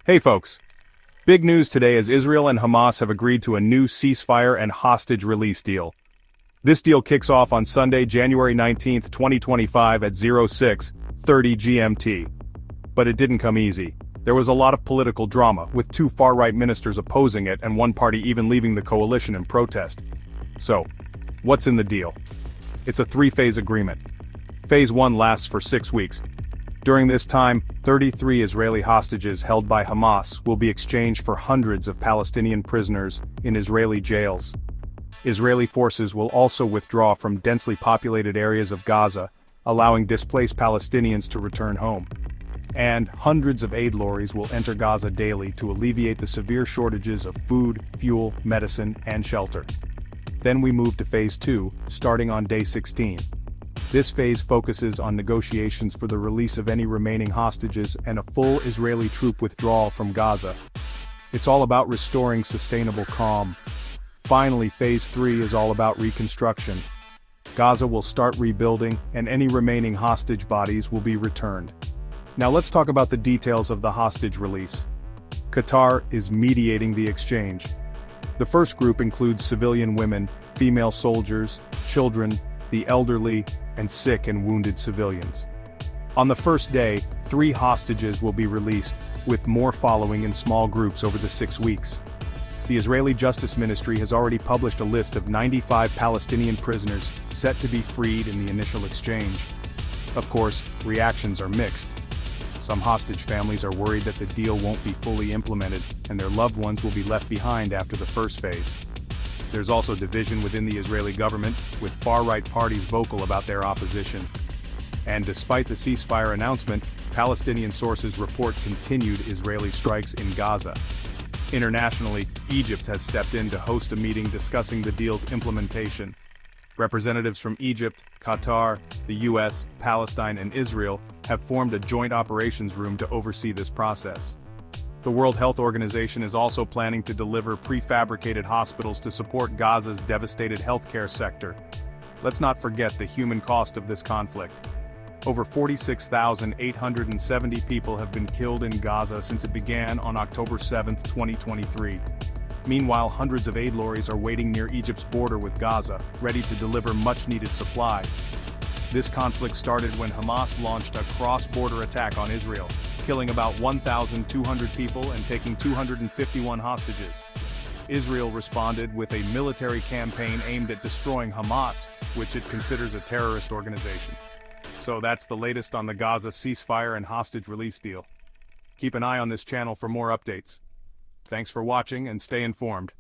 Hey folks! Big news today as Israel and Hamas have agreed to a new ceasefire and hostage release deal. This deal kicks off on Sunday, January 19, 2025 at 06:30 GMT. But it didn't come easy. There was a lot of political drama, with two far-right ministers opposing it and one party even leaving the coalition in protest. So, what's in the deal? It's a three-phase agreement. Phase 1 lasts for 6 weeks. During this time, 33 Israeli hostages held by Hamas will be exchanged for hundreds of Palestinian prisoners in Israeli jails. Israeli forces will also withdraw from densely populated areas of Gaza, allowing displaced Palestinians to return home. And hundreds of aid lorries will enter Gaza daily to alleviate the severe shortages of food, fuel, medicine, and shelter. Then we move to Phase 2, starting on day 16. This phase focuses on negotiations for the release of any remaining hostages and a full Israeli troop withdrawal from Gaza. It's all about restoring sustainable calm. Finally, Phase 3 is all about reconstruction. Gaza will start rebuilding, and any remaining hostage bodies will be returned. Now let's talk about the details of the hostage release. Qatar is mediating the exchange. The first group includes civilian women, female soldiers, children, the elderly, and sick and wounded civilians. On the first day, 3 hostages will be released, with more following in small groups over the 6 weeks. The Israeli Justice Ministry has already published a list of 95 Palestinian prisoners set to be freed in the initial exchange. Of course, reactions are mixed. Some hostage families are worried that the deal won't be fully implemented, and their loved ones will be left behind after the first phase. There's also division within the Israeli government, with far-right parties vocal about their opposition. And despite the ceasefire announcement, Palestinian sources report continued Israeli strikes in Gaza. Internationally, Egypt has stepped in to host a meeting discussing the deal's implementation. Representatives from Egypt, Qatar, the US, Palestine, and Israel have formed a joint operations room to oversee this process. The World Health Organization is also planning to deliver prefabricated hospitals to support Gaza's devastated healthcare sector. Let's not forget the human cost of this conflict. Over 46,870 people have been killed in Gaza since it began on October 7, 2023. Meanwhile, hundreds of aid lorries are waiting near Egypt's border with Gaza, ready to deliver much-needed supplies. This conflict started when Hamas launched a cross-border attack on Israel, killing about 1,200 people and taking 251 hostages. Israel responded with a military campaign aimed at destroying Hamas, which it considers a terrorist organization. So that's the latest on the Gaza ceasefire and hostage release deal. Keep an eye on this channel for more updates. Thanks for watching and stay informed.